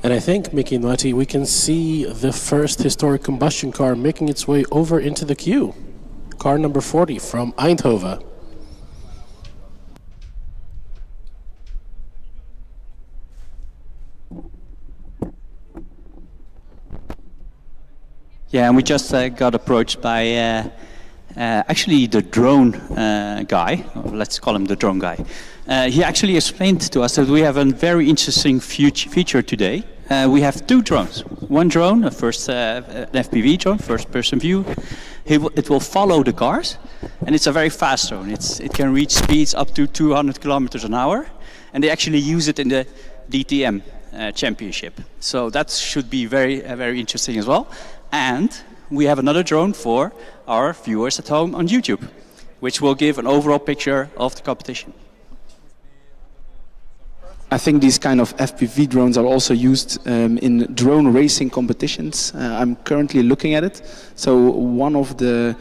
And I think, Mickey Nuati, we can see the first historic combustion car making its way over into the queue. Car number 40 from Eindhoven. Yeah, and we just got approached by actually the drone guy. Let's call him the drone guy. He actually explained to us that we have a very interesting feature today. We have two drones. One drone, a first an FPV drone, first-person view. It will follow the cars, and it's a very fast drone. It can reach speeds up to 200 kilometers an hour, and they actually use it in the DTM championship. So that should be very interesting as well. And we have another drone for our viewers at home on YouTube, which will give an overall picture of the competition. I think these kind of FPV drones are also used in drone racing competitions. I'm currently looking at it. So one of the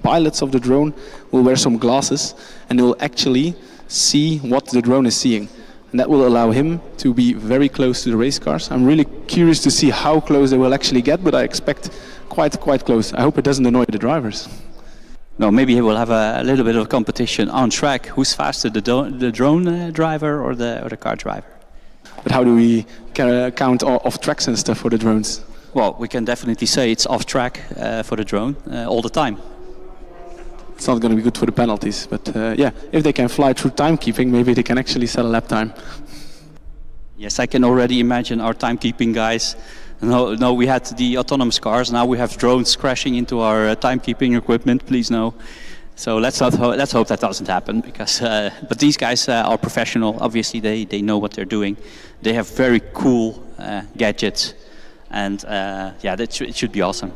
pilots of the drone will wear some glasses and he will actually see what the drone is seeing. And that will allow him to be very close to the race cars. I'm really curious to see how close they will actually get, but I expect quite close. I hope it doesn't annoy the drivers. No, maybe he will have a little bit of competition on track. Who's faster, the drone driver or the car driver? But how do we count off tracks and stuff for the drones? Well, we can definitely say it's off track for the drone all the time. It's not going to be good for the penalties, but yeah, if they can fly through timekeeping, maybe they can actually set a lap time. Yes, I can already imagine our timekeeping guys. No, we had the autonomous cars. Now we have drones crashing into our timekeeping equipment. Please no. So let's hope that doesn't happen. Because, but these guys are professional. Obviously, they know what they're doing. They have very cool gadgets, and yeah, it should be awesome.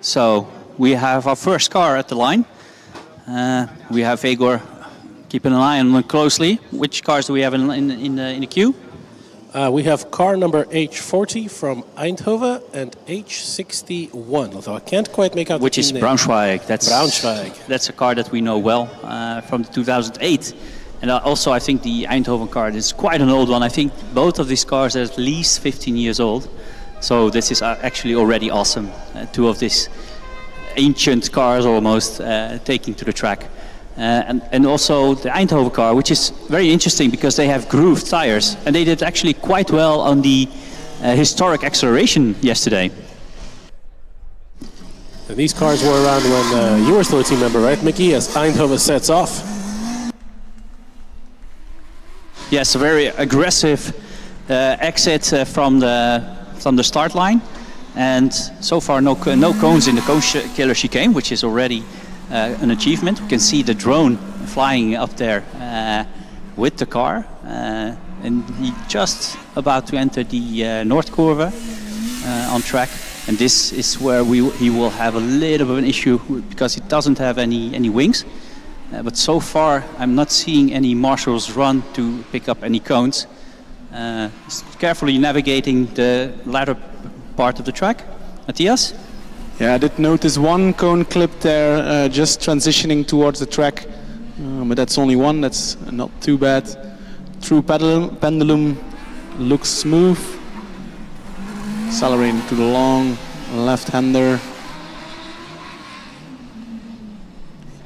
So we have our first car at the line. We have Egor keeping an eye on them closely. Which cars do we have in the queue? We have car number H40 from Eindhoven and H61, although I can't quite make out which the is name. Braunschweig. Braunschweig. That's a car that we know well from 2008. And also I think the Eindhoven car is quite an old one. I think both of these cars are at least 15 years old. So this is actually already awesome. Two of these ancient cars almost taking to the track. And also the Eindhoven car, which is very interesting because they have grooved tires. And they did actually quite well on the historic acceleration yesterday. And these cars were around when you were still a team member, right, Mickey, as Eindhoven sets off? Yes, a very aggressive exit from the start line. And so far no cones in the cone killer chicane, which is already an achievement. We can see the drone flying up there with the car, and he just about to enter the North Curve on track. And this is where he will have a little bit of an issue because he doesn't have any wings. But so far I'm not seeing any marshals run to pick up any cones. Carefully navigating the latter part of the track. Matthias? Yeah, I did notice one cone clip there, just transitioning towards the track, but that's only one, that's not too bad. True pendulum looks smooth, accelerating to the long left-hander,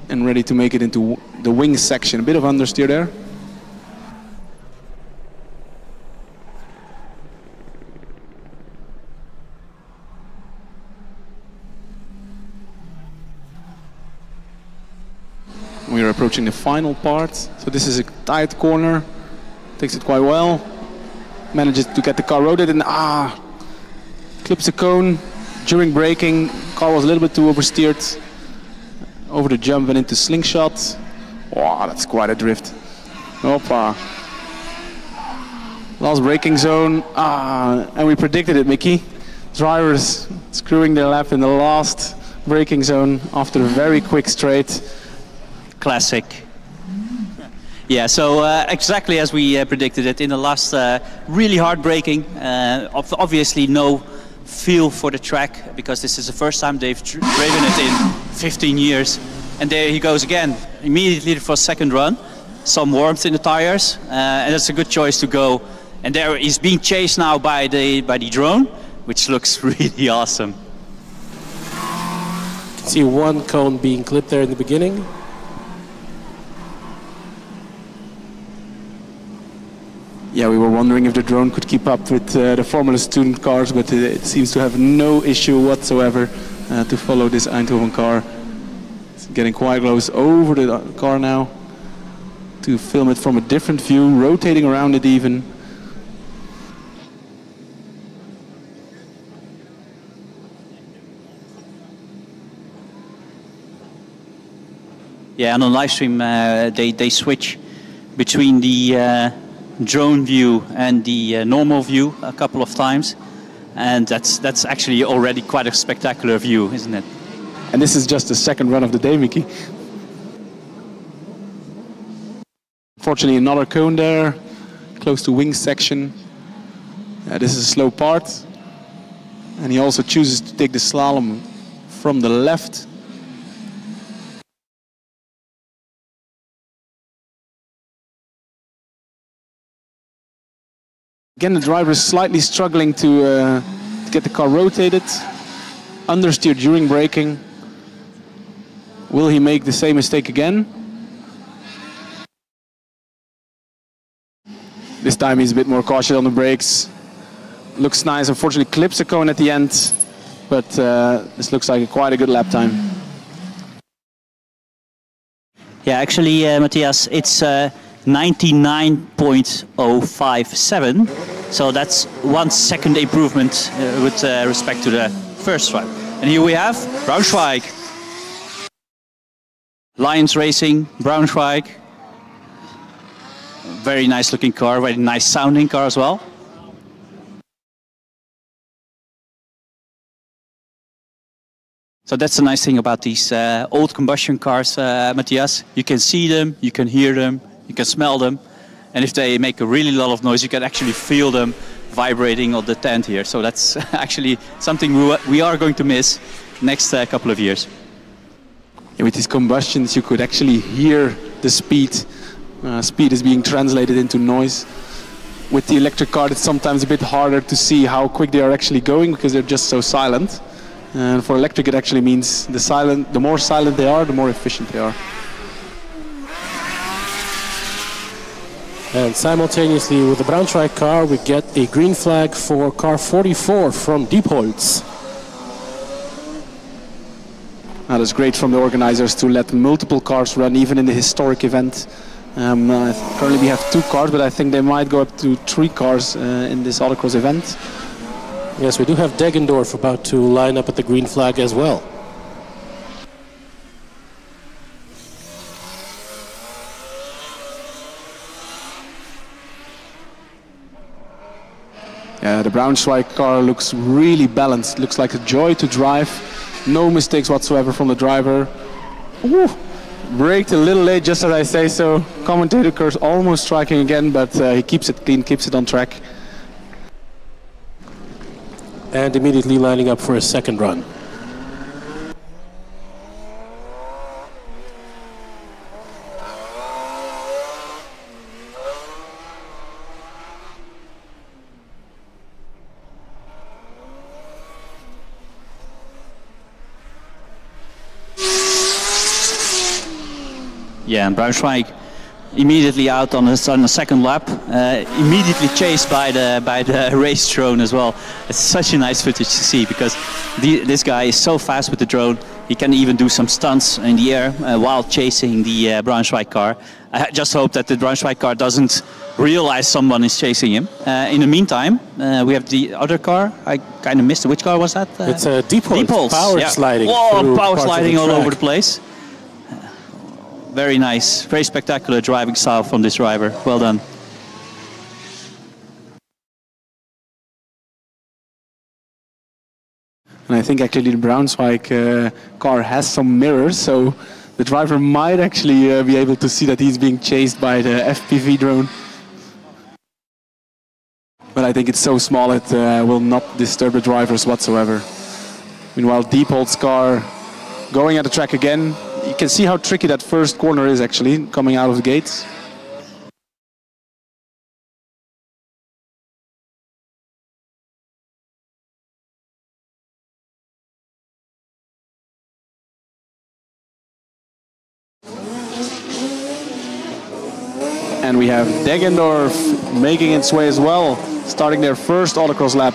and ready to make it into the wing section. A bit of understeer there. We are approaching the final part, so this is a tight corner, takes it quite well, manages to get the car rotated and clips a cone during braking. Car was a little bit too oversteered, over the jump and into slingshot. Wow, that's quite a drift. Hoppa. Last braking zone, and we predicted it, Mickey. Drivers screwing their lap in the last braking zone after a very quick straight. Classic. Yeah, so exactly as we predicted it in the last really hard braking. Obviously no feel for the track because this is the first time they've driven it in 15 years. And there he goes again, immediately for a second run. Some warmth in the tires, and that's a good choice to go. And there he's being chased now by the drone, which looks really awesome. You can see one cone being clipped there in the beginning. Yeah, we were wondering if the drone could keep up with the Formula Student cars, but it seems to have no issue whatsoever to follow this Eindhoven car. It's getting quite close over the car now to film it from a different view, rotating around it even. Yeah, and on live stream they switch between the drone view and the normal view a couple of times, and that's actually already quite a spectacular view, isn't it? And this is just the second run of the day, Mickey. Unfortunately, another cone there, close to wing section. This is a slow part, and he also chooses to take the slalom from the left. Again, the driver is slightly struggling to get the car rotated. Understeer during braking. Will he make the same mistake again? This time he's a bit more cautious on the brakes. Looks nice, unfortunately clips a cone at the end, but this looks like quite a good lap time. Yeah, actually, Matthias, it's 99.057, so that's 1 second improvement with respect to the first one. And here we have Braunschweig. Lions Racing, Braunschweig. Very nice looking car, very nice sounding car as well. So that's the nice thing about these old combustion cars, Matthias. You can see them, you can hear them, you can smell them. And if they make a really lot of noise, you can actually feel them vibrating on the tent here. So that's actually something we are going to miss next couple of years. Yeah, with these combustions, you could actually hear the speed. Speed is being translated into noise. With the electric car, it's sometimes a bit harder to see how quick they are actually going because they're just so silent. And for electric, it actually means the more silent they are, the more efficient they are. And simultaneously with the Braunschweig car, we get a green flag for car 44 from Diepholz. That is great from the organizers to let multiple cars run, even in the historic event. Currently we have 2 cars, but I think they might go up to 3 cars in this autocross event. Yes, we do have Deggendorf about to line up at the green flag as well. Yeah, the Braunschweig car looks really balanced. Looks like a joy to drive. No mistakes whatsoever from the driver. Woo! Braked a little late, just as I say so. Commentator curse almost striking again, but he keeps it clean, keeps it on track. And immediately lining up for a second run. Yeah, and Braunschweig immediately out on the second lap, immediately chased by the race drone as well. It's such a nice footage to see because this guy is so fast with the drone. He can even do some stunts in the air while chasing the Braunschweig car. I just hope that the Braunschweig car doesn't realize someone is chasing him. In the meantime, we have the other car. I kind of missed it. Which car was that? It's a Diepholz power sliding. Whoa, power sliding all over the place. Very nice, very spectacular driving style from this driver. Well done. And I think actually the Braunschweig car has some mirrors, so the driver might actually be able to see that he's being chased by the FPV drone. But I think it's so small it will not disturb the drivers whatsoever. Meanwhile, Diepholz's car going at the track again. You can see how tricky that first corner is actually, coming out of the gates. And we have Deggendorf making its way as well, starting their first autocross lap.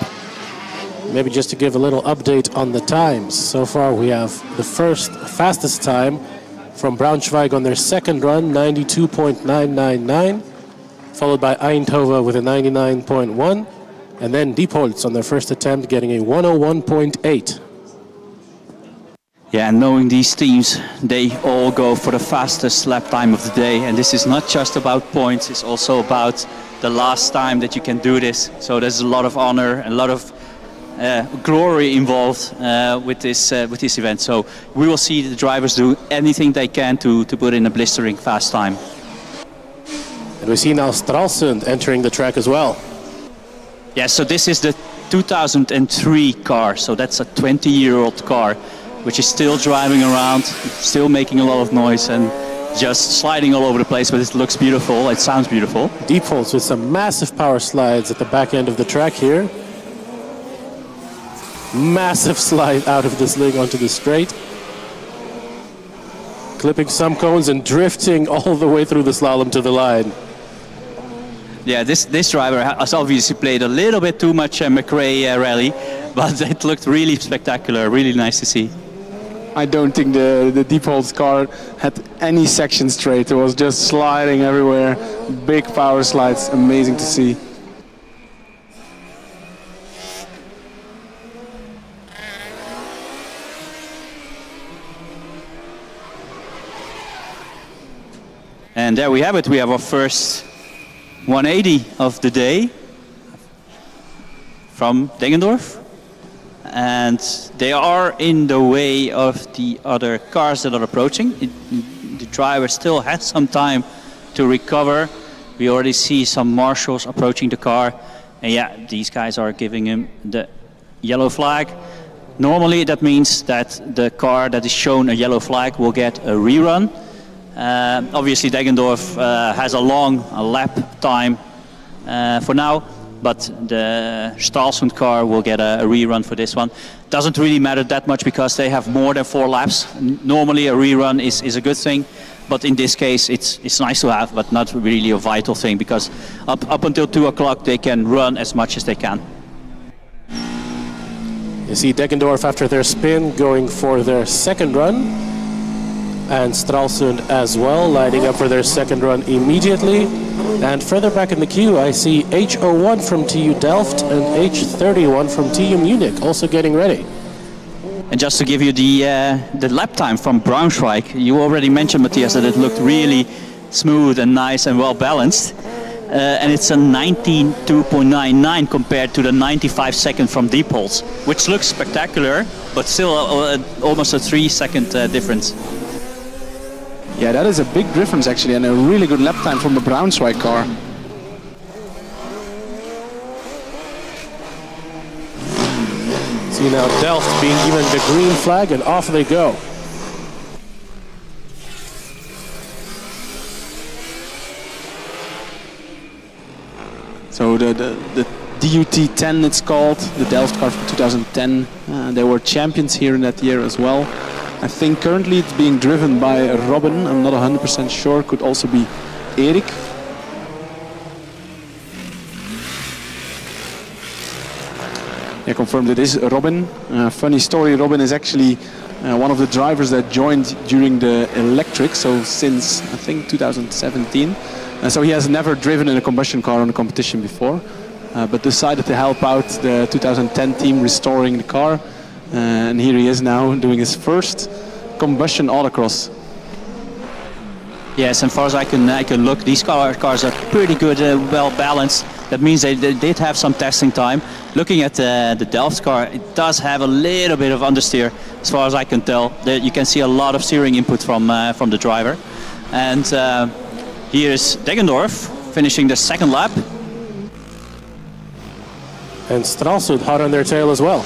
Maybe just to give a little update on the times. So far we have the fastest time from Braunschweig on their second run, 92.999, followed by Eindhoven with a 99.1, and then Diepholz on their first attempt getting a 101.8. Yeah, and knowing these teams, they all go for the fastest lap time of the day, and this is not just about points, it's also about the last time that you can do this. So there's a lot of honor and a lot of glory involved with this event. So we will see the drivers do anything they can to put in a blistering fast time. And we see now Stralsund entering the track as well. Yeah, so this is the 2003 car, so that's a 20-year-old car, which is still driving around, still making a lot of noise and just sliding all over the place, but it looks beautiful, it sounds beautiful. Diepholz with some massive power slides at the back end of the track here. Massive slide out of this lane onto the straight. Clipping some cones and drifting all the way through the slalom to the line. Yeah, this driver has obviously played a little bit too much McRae rally, but it looked really spectacular, really nice to see. I don't think the Diepholz car had any section straight. It was just sliding everywhere. Big power slides, amazing to see. And there we have it. We have our first 180 of the day from Deggendorf. And they are in the way of the other cars that are approaching. The driver still has some time to recover. We already see some marshals approaching the car. And yeah, these guys are giving him the yellow flag. Normally that means that the car that is shown a yellow flag will get a rerun. Obviously Deggendorf has a long lap time for now, but the Stralsund car will get a rerun for this one. Doesn't really matter that much because they have more than 4 laps. Normally a rerun is a good thing, but in this case it's nice to have, but not really a vital thing, because up until 2 o'clock they can run as much as they can. You see Deggendorf after their spin going for their second run, and Stralsund as well lining up for their second run immediately. And further back in the queue I see H01 from TU Delft and H31 from TU Munich also getting ready. And just to give you the lap time from Braunschweig, you already mentioned, Matthias, that it looked really smooth and nice and well balanced. And it's a 92.99 compared to the 95 second from Diepholz, which looks spectacular, but still almost a 3-second difference. Yeah, that is a big difference actually, and a really good lap time from the Braunschweig car. See now Delft being given the green flag, and off they go. So the DUT10 it's called, the Delft car from 2010. They were champions here in that year as well. I think currently it's being driven by Robin, I'm not 100% sure, could also be Erik. Yeah, confirmed it is Robin. Funny story, Robin is actually one of the drivers that joined during the electric, so since I think 2017. So he has never driven in a combustion car on a competition before, but decided to help out the 2010 team restoring the car. And here he is now doing his first combustion autocross. Yes, and far as I can look, these cars are pretty good, well balanced. That means they did have some testing time. Looking at the Delft car, it does have a little bit of understeer, as far as I can tell. You can see a lot of steering input from the driver. And here's Deggendorf finishing the second lap. And Stralsund hot on their tail as well.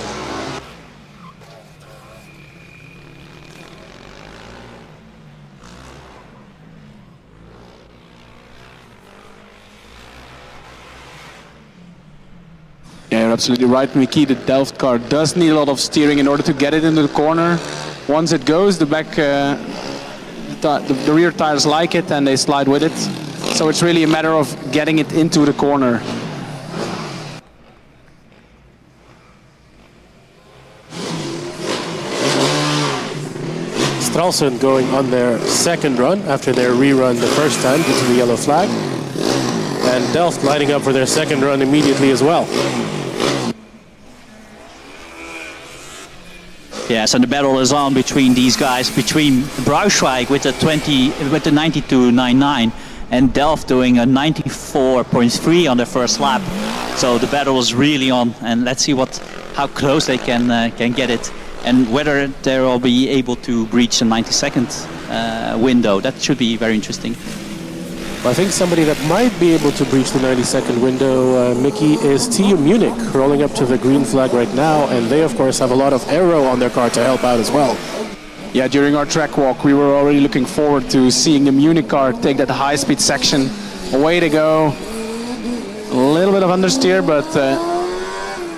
Yeah, you're absolutely right, Mickey. The Delft car does need a lot of steering in order to get it into the corner. Once it goes, the rear tires like it and they slide with it. So it's really a matter of getting it into the corner. Stralsund going on their second run after their rerun the first time due to the yellow flag. And Delft lining up for their second run immediately as well. Yes, and the battle is on between these guys, between Braunschweig with the 92.99 and Delft doing a 94.3 on their first lap. So the battle is really on, and let's see how close they can get it, and whether they will be able to breach the 90-second window. That should be very interesting. I think somebody that might be able to breach the 90-second window, Mickey, is TU Munich, rolling up to the green flag right now, and they of course have a lot of aero on their car to help out as well. Yeah, during our track walk we were already looking forward to seeing the Munich car take that high-speed section. Away to go. A little bit of understeer, but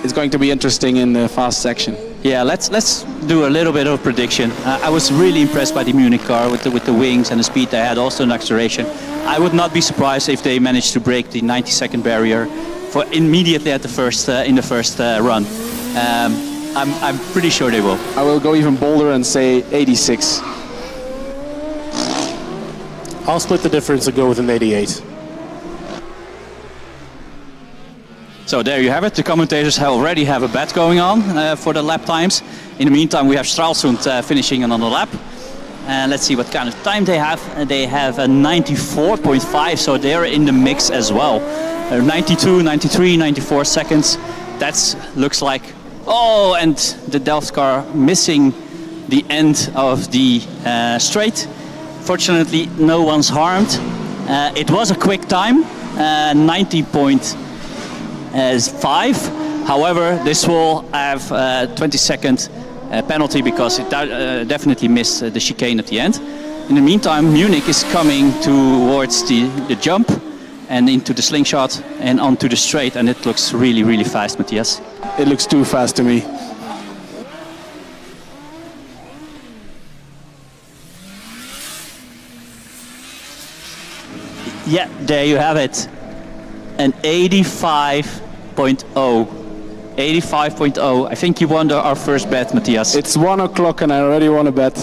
it's going to be interesting in the fast section. Yeah, let's do a little bit of prediction. I was really impressed by the Munich car with the wings and the speed they had, also in acceleration. I would not be surprised if they managed to break the 90-second barrier for immediately at the first in the first run. I'm pretty sure they will. I will go even bolder and say 86. I'll split the difference and go with an 88. So there you have it. The commentators already have a bet going on for the lap times. In the meantime, we have Stralsund finishing another lap. Let's see what kind of time they have. They have a 94.5, so they're in the mix as well. 92, 93, 94 seconds. That looks like... Oh, and the Delft car missing the end of the straight. Fortunately, no one's harmed. It was a quick time, 90.9 as 5. However, this will have a 20-second penalty because it definitely missed the chicane at the end. In the meantime, Munich is coming towards the jump and into the slingshot and onto the straight, and it looks really, really fast, Matthias. It looks too fast to me. Yeah, there you have it. An 85.0. 85.0. I think you won our first bet, Matthias. It's 1 o'clock and I already won a bet.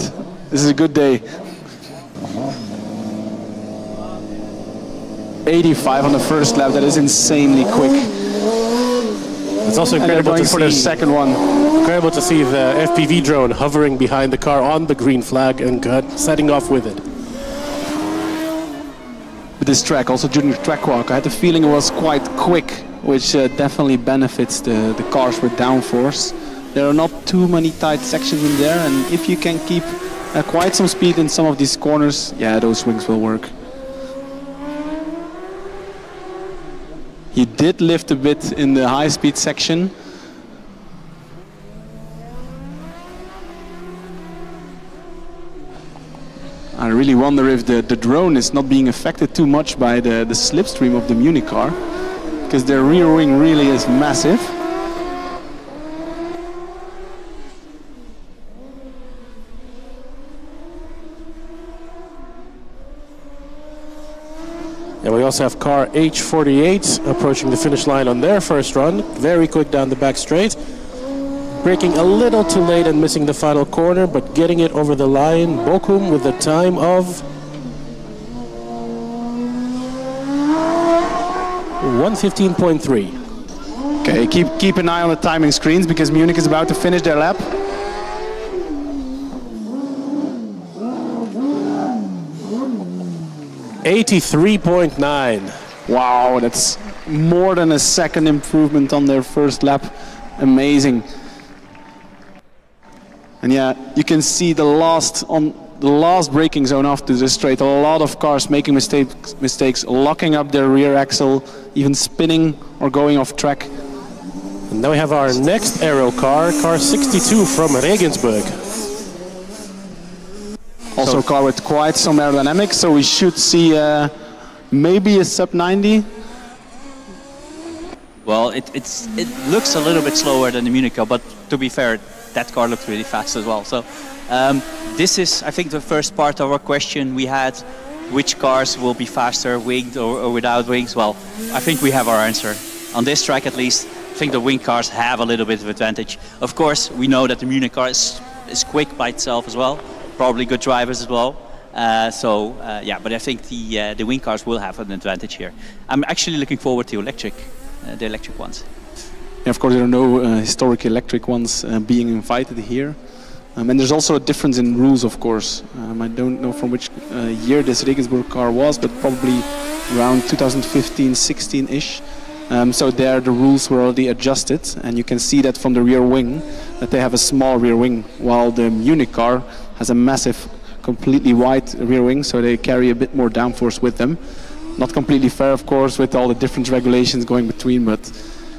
This is a good day. 85 on the first lap. That is insanely quick. It's also incredible to see for the second one. Incredible to see the FPV drone hovering behind the car on the green flag and setting off with it. With this track, also during the track walk, I had the feeling it was quite quick, which definitely benefits the cars with downforce. There are not too many tight sections in there, and if you can keep quite some speed in some of these corners, yeah, those wings will work. He did lift a bit in the high-speed section. I really wonder if the drone is not being affected too much by the slipstream of the Munich car, because their rear wing really is massive. And we also have car H48 approaching the finish line on their first run. Very quick down the back straight. Braking a little too late and missing the final corner, but getting it over the line. Bochum with a time of 1:15.3. Okay, keep an eye on the timing screens because Munich is about to finish their lap. $83.9. Wow, that's more than a second improvement on their first lap. Amazing. And yeah, you can see the last braking zone after the straight. A lot of cars making mistakes, locking up their rear axle, even spinning or going off track. And now we have our next aero car, car 62 from Regensburg. Also a car with quite some aerodynamics, so we should see maybe a sub 90. Well, it looks a little bit slower than the Munich car, but to be fair, that car looked really fast as well. So this is, I think, the first part of our question we had. Which cars will be faster, winged or without wings? Well, I think we have our answer. On this track at least, I think the wing cars have a little bit of advantage. Of course, we know that the Munich car is quick by itself as well. Probably good drivers as well. Yeah, but I think the wing cars will have an advantage here. I'm actually looking forward to the electric ones. Yeah, of course, there are no historic electric ones being invited here. And there's also a difference in rules, of course. I don't know from which year this Regensburg car was, but probably around 2015-16-ish. So there the rules were already adjusted, and you can see that from the rear wing, that they have a small rear wing, while the Munich car has a massive, completely wide rear wing, so they carry a bit more downforce with them. Not completely fair, of course, with all the different regulations going between, but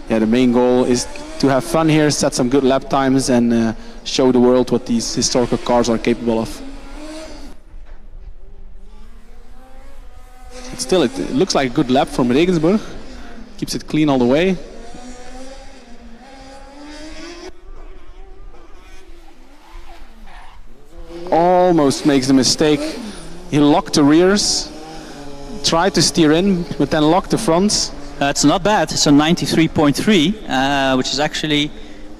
yeah, the main goal is to have fun here, set some good lap times, and show the world what these historical cars are capable of. But still, it looks like a good lap from Regensburg. Keeps it clean all the way. Almost makes the mistake. He locked the rears, tried to steer in, but then locked the fronts. It's not bad. It's a 93.3, which is actually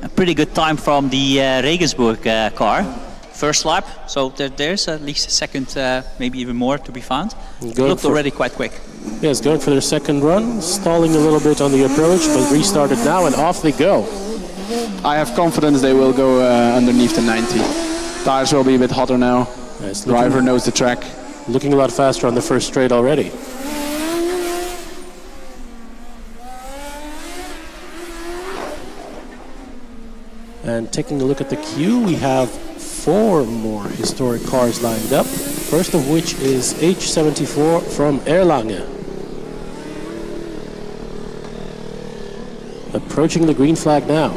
a pretty good time from the Regensburg car. First lap, so there's at least a second, maybe even more to be found. It looked already quite quick. Yes, going for their second run, stalling a little bit on the approach, but restarted now and off they go. I have confidence they will go underneath the 90. Tires will be a bit hotter now. Yes, driver knows the track. Looking a lot faster on the first straight already. And taking a look at the queue, we have 4 more historic cars lined up. First of which is H74 from Erlangen. approaching the green flag now.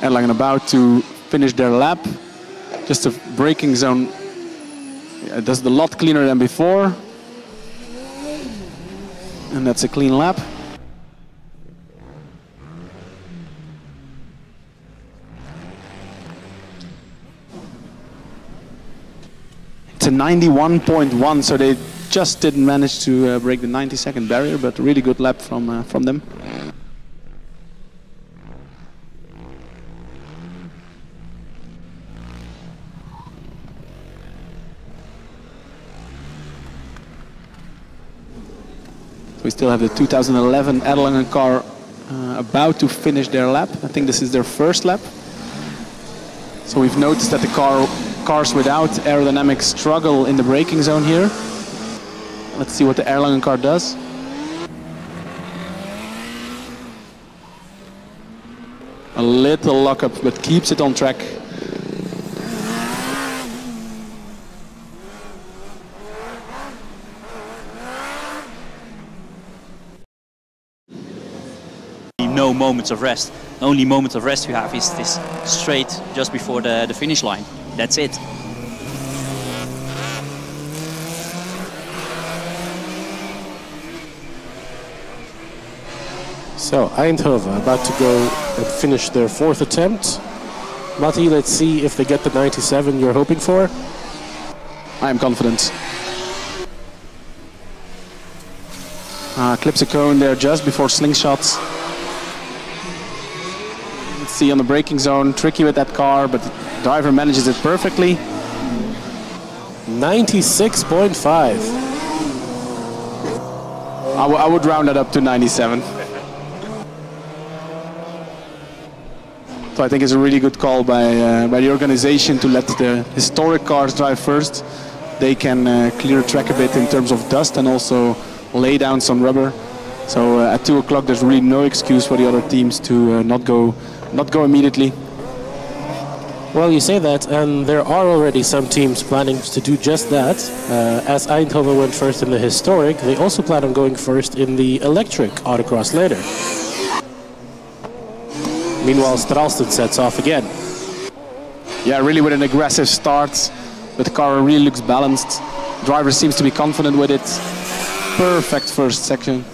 Erlangen about to finish their lap. Just a braking zone. It does a lot cleaner than before. And that's a clean lap. It's a 91.1, so they just didn't manage to break the 90-second barrier, but a really good lap from them. We still have the 2011 Erlangen car about to finish their lap. I think this is their first lap. So we've noticed that the cars without aerodynamics struggle in the braking zone here. Let's see what the Erlangen car does. A little lockup, but keeps it on track. No moments of rest. The only moment of rest you have is this straight just before the finish line. That's it. So Eindhoven about to go and finish their fourth attempt. Matti, let's see if they get the 97 you're hoping for. I am confident. Clips a cone there just before slingshots. Let's see on the braking zone, tricky with that car, but the driver manages it perfectly. 96.5. I would round that up to 97. So I think it's a really good call by the organization to let the historic cars drive first. They can clear the track a bit in terms of dust and also lay down some rubber. So at 2 o'clock there's really no excuse for the other teams to not go immediately. Well, you say that, and there are already some teams planning to do just that. As Eindhoven went first in the historic, they also plan on going first in the electric autocross later. Meanwhile, Stralsund sets off again. Yeah, really with an aggressive start, but the car really looks balanced. Driver seems to be confident with it. Perfect first section.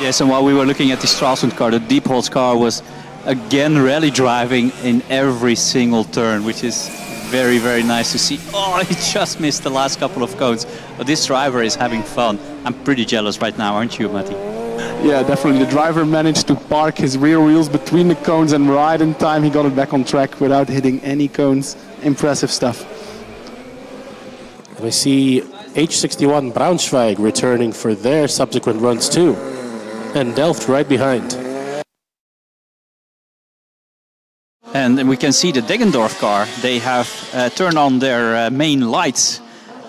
Yes, and while we were looking at the Stralsund car, the Diepholz car was again rally driving in every single turn, which is very, very nice to see. Oh, he just missed the last couple of cones. But this driver is having fun. I'm pretty jealous right now, aren't you, Matti? Yeah, definitely. The driver managed to park his rear wheels between the cones, and right in time he got it back on track without hitting any cones. Impressive stuff. We see H61 Braunschweig returning for their subsequent runs too. And Delft right behind. And we can see the Deggendorf car. They have turned on their main lights.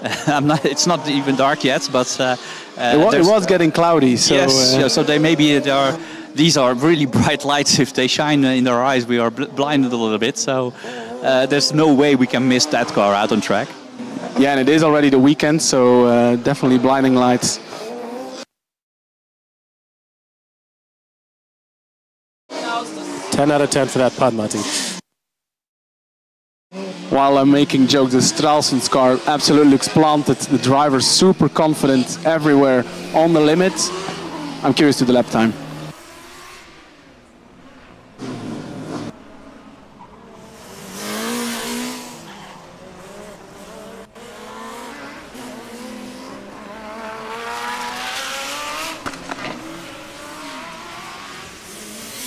It's not even dark yet, but it was getting cloudy. So, yes, so these are really bright lights. If they shine in our eyes, we are blinded a little bit. So there's no way we can miss that car out on track. Yeah, and it is already the weekend, so definitely blinding lights. Ten out of 10 for that pun, Matti. While I'm making jokes, the Stralsund's car absolutely looks planted. The driver's super confident everywhere on the limit. I'm curious to the lap time.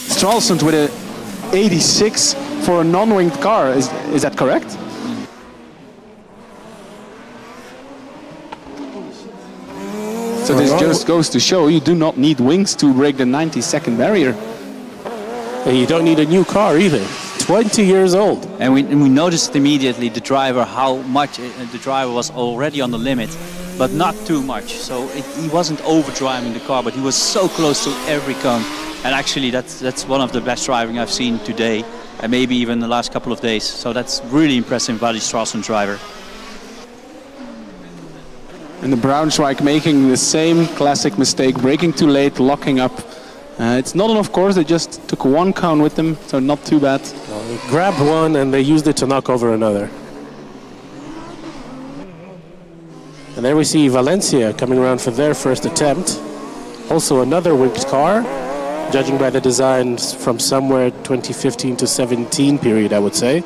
Stralsund with a 86 for a non-winged car. Is that correct? So this just goes to show you do not need wings to break the 90-second barrier. And you don't need a new car either. 20 years old. And we noticed immediately the driver, how much the driver was already on the limit, but not too much. So he wasn't overdriving the car, but he was so close to every cone. And actually that's one of the best driving I've seen today, and maybe even the last couple of days. So that's really impressive by the Stralsund driver. And the Braunschweig making the same classic mistake, braking too late, locking up. It's not enough course, they just took one cone with them, so not too bad. They grabbed one and they used it to knock over another. And there we see Valéncia coming around for their first attempt. Also another winged car, judging by the designs from somewhere 2015 to 17 period, I would say.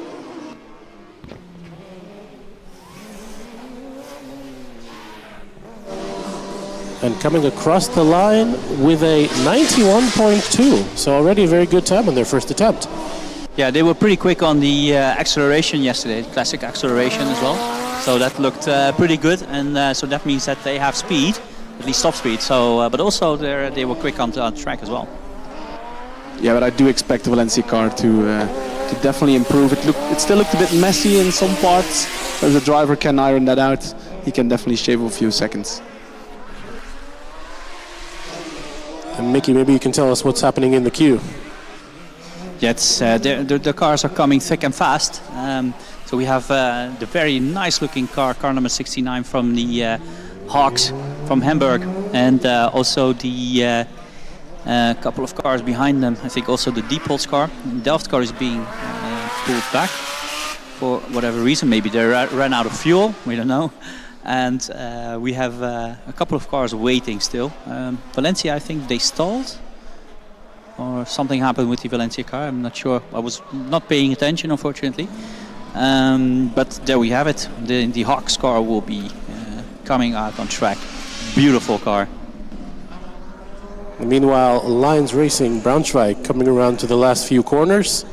And coming across the line with a 91.2, so already a very good time on their first attempt. Yeah, they were pretty quick on the acceleration yesterday, classic acceleration as well. So that looked pretty good, and so that means that they have speed, at least top speed. So, but also they were quick on the track as well. Yeah, but I do expect the Valéncia car to definitely improve. It still looked a bit messy in some parts, but if the driver can iron that out, he can definitely shave a few seconds. And Mickey, maybe you can tell us what's happening in the queue. Yes, the cars are coming thick and fast. So we have the very nice looking car number 69 from the Hawks from Hamburg, and also the couple of cars behind them. I think also the Diepholz car. The Delft car is being pulled back for whatever reason. Maybe they ran out of fuel, we don't know. And we have a couple of cars waiting still. Valéncia, I think they stalled, or something happened with the Valéncia car. I'm not sure. I was not paying attention, unfortunately. But there we have it. The Hawks car will be coming out on track. Beautiful car. Meanwhile, Lions Racing Braunschweig coming around to the last few corners.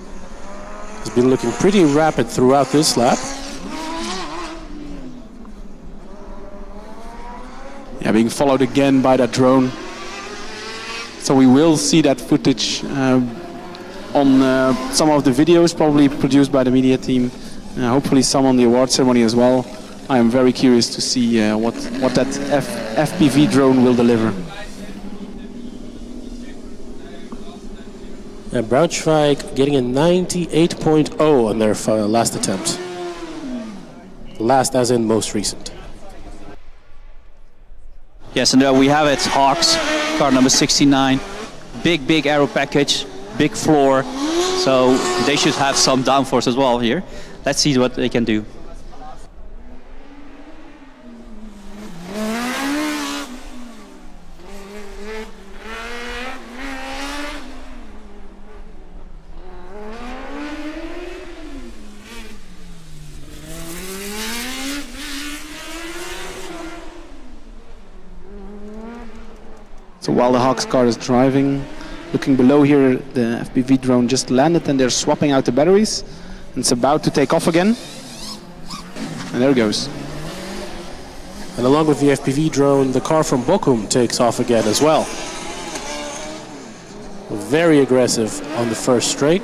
Has been looking pretty rapid throughout this lap. Yeah, being followed again by that drone. So we will see that footage on some of the videos probably produced by the media team. Hopefully some on the award ceremony as well. I am very curious to see what that FPV drone will deliver. And Braunschweig getting a 98.0 on their last attempt. Last as in most recent. Yes, and there we have it, Hawks, car number 69. Big aero package, big floor. So they should have some downforce as well here. Let's see what they can do. So while the Hawks car is driving, looking below here, the FPV drone just landed and they're swapping out the batteries. And it's about to take off again. And there it goes. And along with the FPV drone, the car from Bochum takes off again as well. Very aggressive on the first straight.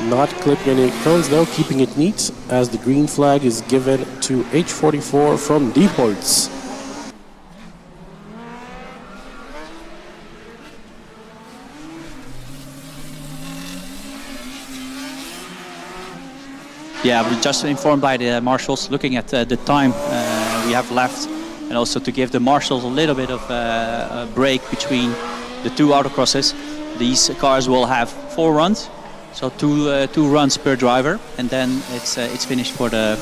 Not clipping any cones though, keeping it neat as the green flag is given to H44 from Diepholz. Yeah, we're just informed by the marshals, looking at the time we have left, and also to give the marshals a little bit of a break between the two autocrosses. These cars will have 4 runs, so two runs per driver, and then it's finished for the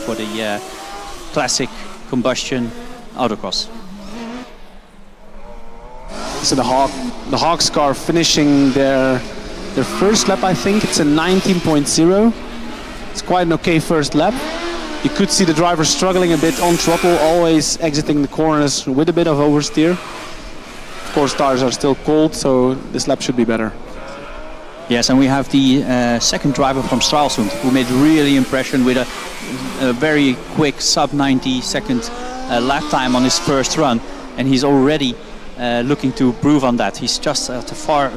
classic combustion autocross. So the Hawks car finishing their first lap, I think it's a 19.0. It's quite an okay first lap. You could see the driver struggling a bit on throttle, always exiting the corners with a bit of oversteer. Of course, tires are still cold, so this lap should be better. Yes, and we have the second driver from Stralsund, who made really impression with a very quick sub-90 second lap time on his first run, and he's already looking to improve on that. He's just at the far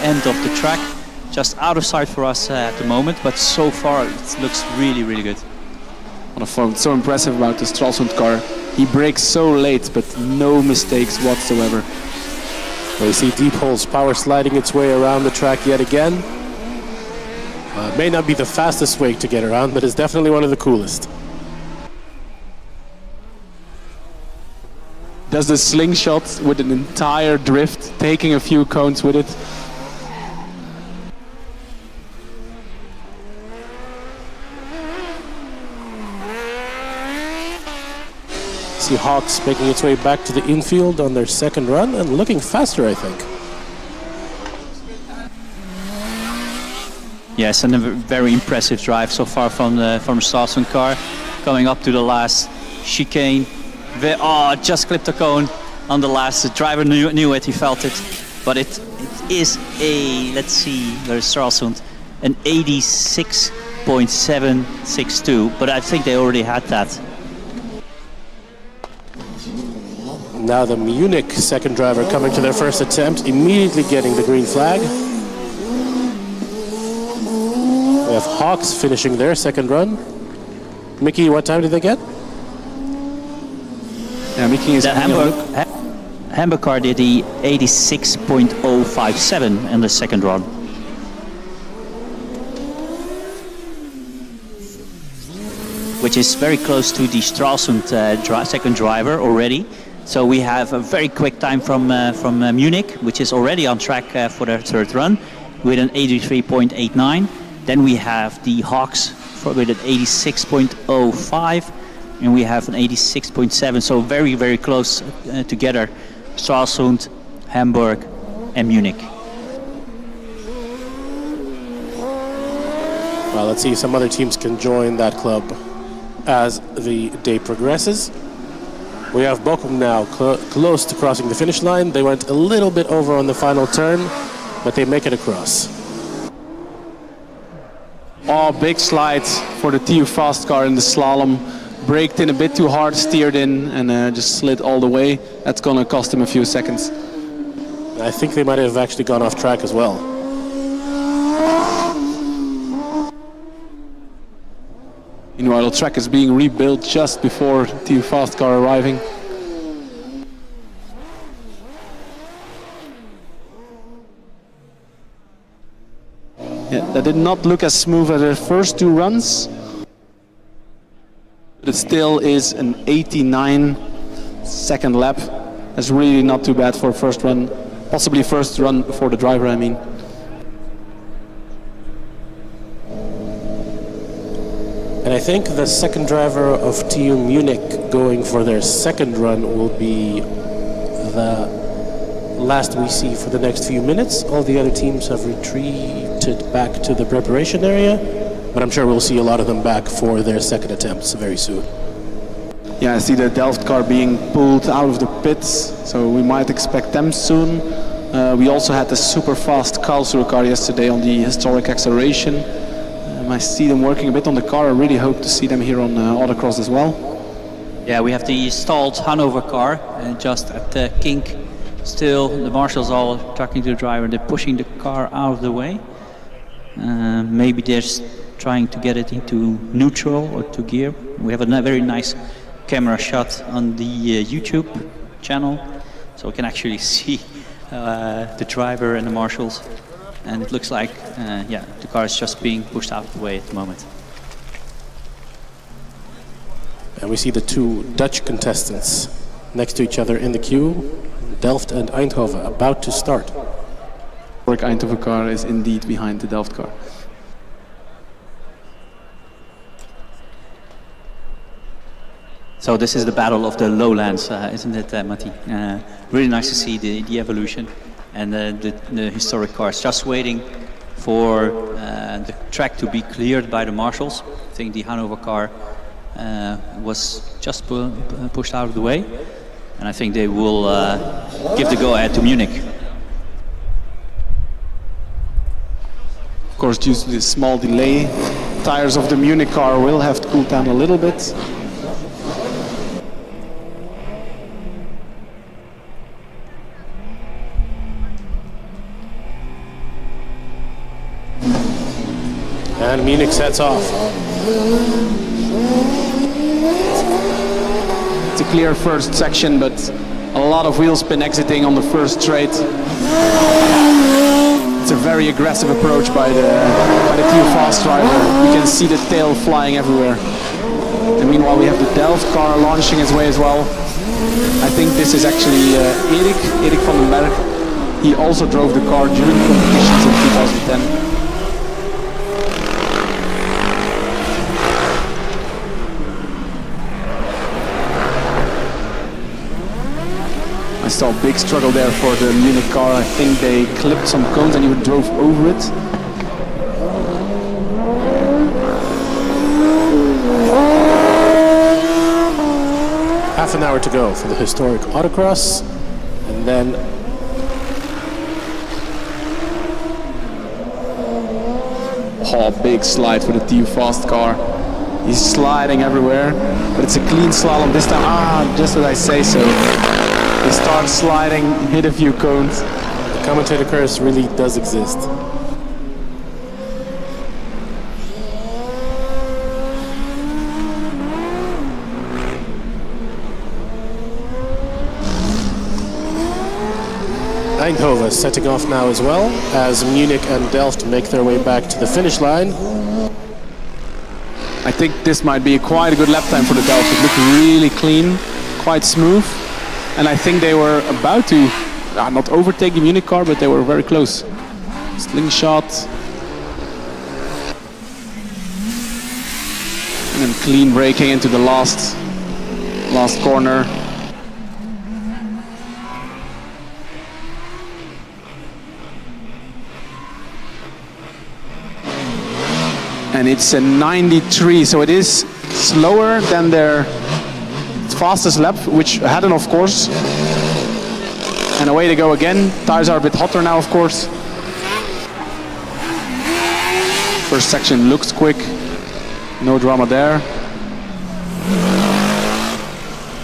end of the track, just out of sight for us at the moment, but so far it looks really, really good. On the phone, so impressive about the Stralsund car. He brakes so late, but no mistakes whatsoever. We see Deep Hole's power sliding its way around the track yet again. It may not be the fastest way to get around, but it's definitely one of the coolest. Does the slingshot with an entire drift, taking a few cones with it. See Hawks making its way back to the infield on their second run and looking faster, I think. Yes, and a very impressive drive so far from the Stralsund car, coming up to the last chicane. Just clipped a cone on the last. The driver knew it, he felt it, but it is a, let's see, there's Stralsund, an 86.762, but I think they already had that. Now the Munich second driver coming to their first attempt, immediately getting the green flag. We have Hawks finishing their second run. Mickey, what time did they get? Yeah, Mickey is... The Hamburg car did the 86.057 in the second run. Which is very close to the Stralsund second driver already. So we have a very quick time from Munich, which is already on track for their third run with an 83.89. Then we have the Hawks with an 86.05, and we have an 86.7. So very, very close together. Stralsund, Hamburg, and Munich. Well, let's see if some other teams can join that club as the day progresses. We have Bochum now close to crossing the finish line. They went a little bit over on the final turn, but they make it across. Oh, big slides for the TU fast car in the slalom. Braked in a bit too hard, steered in, and just slid all the way. That's gonna cost him a few seconds. I think they might have actually gone off track as well. Meanwhile, the track is being rebuilt just before TU fast car arriving. Yeah, that did not look as smooth as their first two runs. But it still is an 89 second lap. That's really not too bad for a first run. Possibly first run for the driver, I mean. And I think the second driver of TU Munich going for their second run will be the last we see for the next few minutes. All the other teams have retreated back to the preparation area, but I'm sure we'll see a lot of them back for their second attempts very soon. Yeah, I see the Delft car being pulled out of the pits, so we might expect them soon. We also had the super fast Karlsruhe car yesterday on the historic acceleration. I see them working a bit on the car. I really hope to see them here on Autocross as well. Yeah, we have the stalled Hanover car just at the kink. Still, the marshals are talking to the driver. They're pushing the car out of the way. Maybe they're trying to get it into neutral or to gear. We have a very nice camera shot on the YouTube channel, so we can actually see the driver and the marshals. And it looks like, yeah, the car is just being pushed out of the way at the moment. And we see the two Dutch contestants next to each other in the queue, Delft and Eindhoven, about to start. The Eindhoven car is indeed behind the Delft car. So this is the battle of the lowlands, isn't it, Matti? Really nice to see the evolution. And the historic cars just waiting for the track to be cleared by the marshals. I think the Hanover car was just pushed out of the way. and I think they will give the go-ahead to Munich. Of course, due to this small delay, tires of the Munich car will have to cool down a little bit. And Munich sets off. It's a clear first section, but a lot of wheel spin exiting on the first straight. It's a very aggressive approach by the TU Fast driver. You can see the tail flying everywhere. And meanwhile we have the Delft car launching its way as well. I think this is actually Erik van den Berg. He also drove the car during the competitions in 2010. I saw a big struggle there for the Munich car. I think they clipped some cones and he drove over it. Half an hour to go for the historic Autocross, and then big slide for the TU Fast car. He's sliding everywhere, but it's a clean slalom this time. Just as I say so. He starts sliding, hit a few cones. The commentator curse really does exist. Eindhoven setting off now as well, as Munich and Delft make their way back to the finish line. I think this might be quite a good lap time for the Delft. It looked really clean, quite smooth. And I think they were about to not overtake the Munich car, but they were very close. Slingshot. And then clean braking into the last corner. And it's a 93, so it is slower than their fastest lap, which hadn't, of course. And away they go again. Tires are a bit hotter now, of course. First section looks quick. No drama there.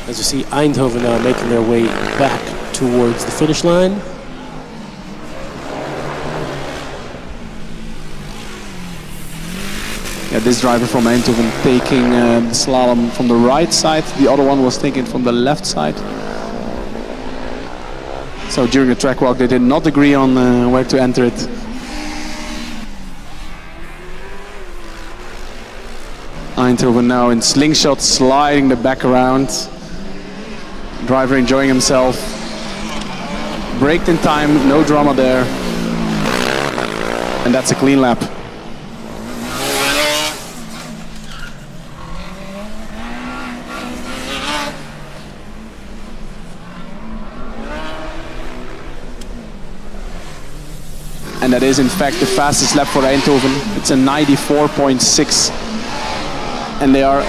As you see, Eindhoven now making their way back towards the finish line. Yeah, this driver from Eindhoven taking the slalom from the right side. The other one was taking it from the left side. So during the track walk they did not agree on where to enter it. Eindhoven now in slingshot, sliding the back around. Driver enjoying himself. Braked in time, no drama there. And that's a clean lap. And that is in fact the fastest lap for Eindhoven. It's a 94.6. And they are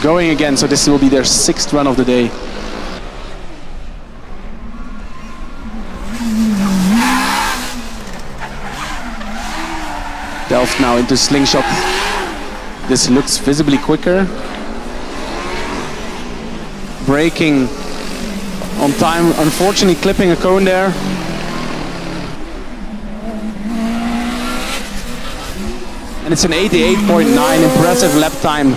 going again, so this will be their 6th run of the day. Delft now into slingshot. This looks visibly quicker. Braking on time, unfortunately clipping a cone there. And it's an 88.9, impressive lap time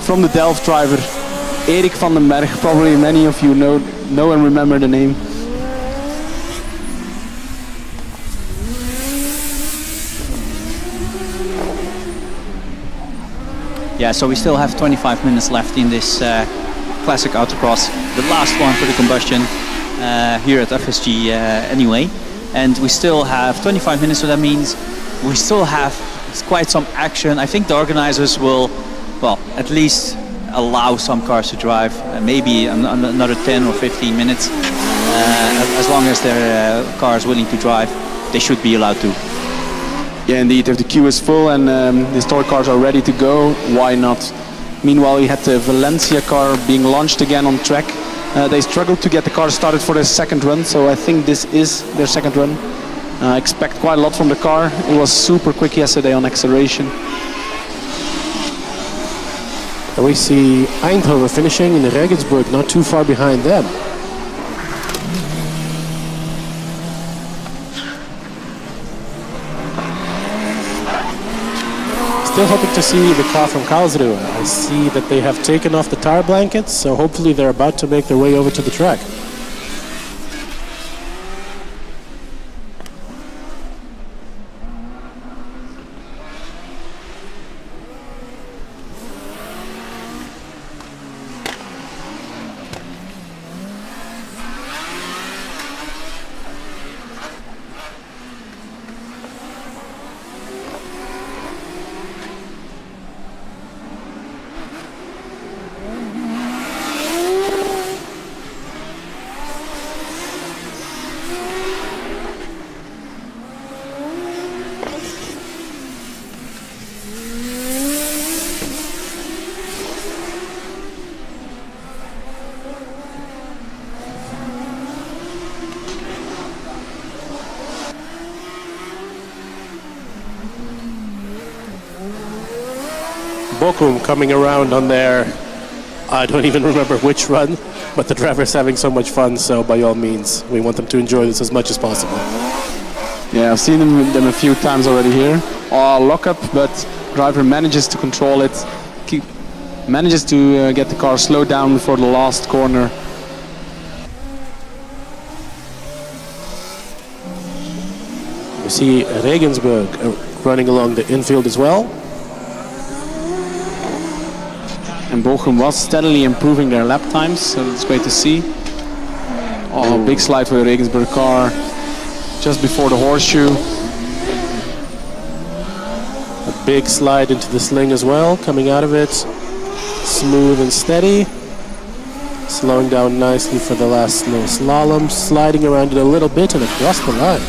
from the Delft driver, Erik van den Berg. Probably many of you know and remember the name. Yeah, so we still have 25 minutes left in this classic autocross, the last one for the combustion here at FSG anyway. And we still have 25 minutes, so that means we still have quite some action. I think the organizers will, well, at least allow some cars to drive, maybe another 10 or 15 minutes. As long as their car is willing to drive, they should be allowed to. Yeah, indeed, if the queue is full and the historic cars are ready to go, why not? Meanwhile, we had the Valéncia car being launched again on track. They struggled to get the car started for their second run, so I think this is their second run. I expect quite a lot from the car. It was super quick yesterday on acceleration. And we see Eindhoven finishing in Regensburg, not too far behind them. Still hoping to see the car from Karlsruhe. I see that they have taken off the tire blankets, so hopefully they're about to make their way over to the track. Bochum coming around on their, I don't even remember which run, but the driver's having so much fun, so by all means, we want them to enjoy this as much as possible. Yeah, I've seen them a few times already here. Lock-up, but driver manages to control it, manages to get the car slowed down before the last corner. You see Regensburg running along the infield as well. And Bochum was steadily improving their lap times, so it's great to see. Oh, big slide for the Regensburg car, just before the horseshoe. A big slide into the sling as well, coming out of it. Smooth and steady. Slowing down nicely for the last little slalom, sliding around it a little bit and across the line.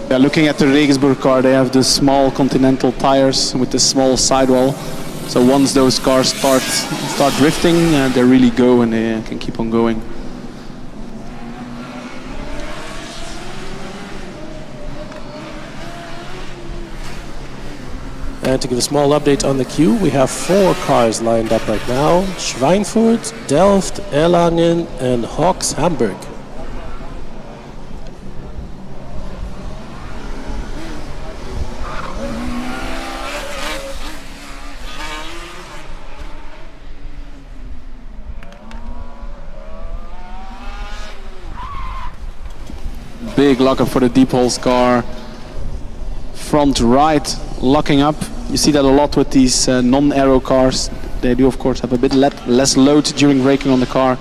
Yeah, looking at the Regensburg car, they have the small Continental tires with the small sidewall. So once those cars start drifting, they really go and they can keep on going. And to give a small update on the queue, we have 4 cars lined up right now. Schweinfurt, Delft, Erlangen and Hox Hamburg. Big lockup for the deep holes car. Front right locking up. You see that a lot with these non-aero cars. They do of course have a bit less load during braking on the car.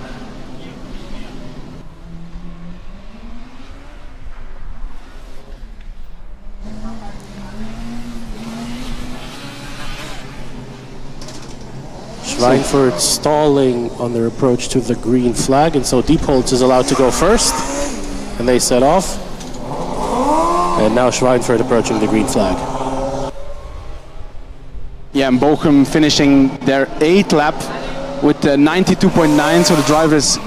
Schweinfurt stalling on their approach to the green flag, and so Diepholz is allowed to go first. And they set off. And now Schweinfurt approaching the green flag. Yeah, and Bochum finishing their 8th lap with 92.9, so the driver is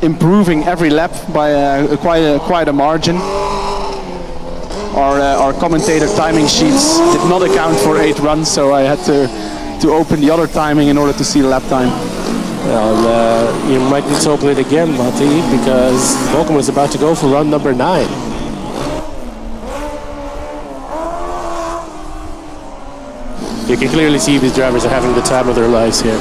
improving every lap by quite a margin. Our commentator timing sheets did not account for 8 runs, so I had to open the other timing in order to see the lap time. Well, you might need to open it again, Matti, because Bochum is about to go for run number 9. You can clearly see these drivers are having the time of their lives here.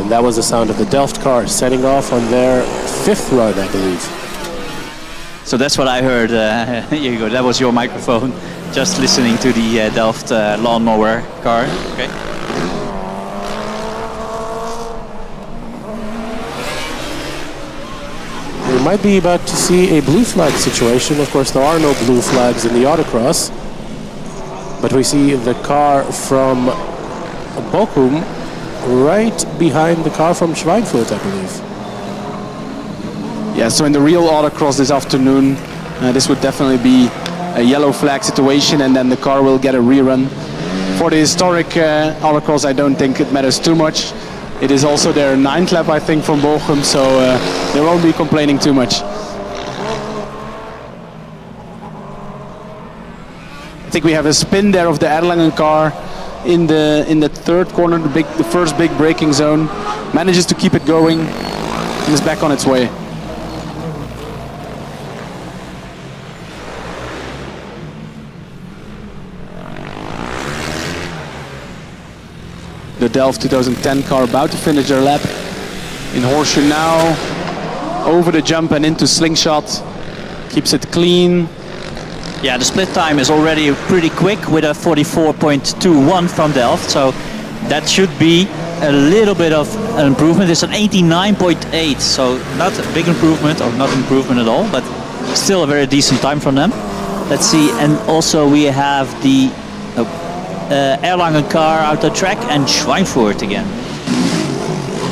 That was the sound of the Delft car setting off on their 5th run, I believe. So that's what I heard. Here you go. That was your microphone. Just listening to the Delft lawnmower car. Okay. might be about to see a blue flag situation. Of course, there are no blue flags in the autocross, but we see the car from Bochum right behind the car from Schweinfurt, I believe. Yeah, so in the real autocross this afternoon, this would definitely be a yellow flag situation, and then the car will get a rerun. For the historic autocross, I don't think it matters too much. It is also their 9th lap, I think, from Bochum, so they won't be complaining too much. I think we have a spin there of the Erlangen car in the third corner, the first big braking zone. Manages to keep it going and is back on its way. The Delft 2010 car about to finish their lap. In horseshoe now, over the jump and into slingshot. Keeps it clean. Yeah, the split time is already pretty quick with a 44.21 from Delft, so that should be a little bit of an improvement. It's an 89.8, so not a big improvement, or not improvement at all, but still a very decent time from them. Let's see, and also we have the Erlangen car out the track and Schweinfurt again.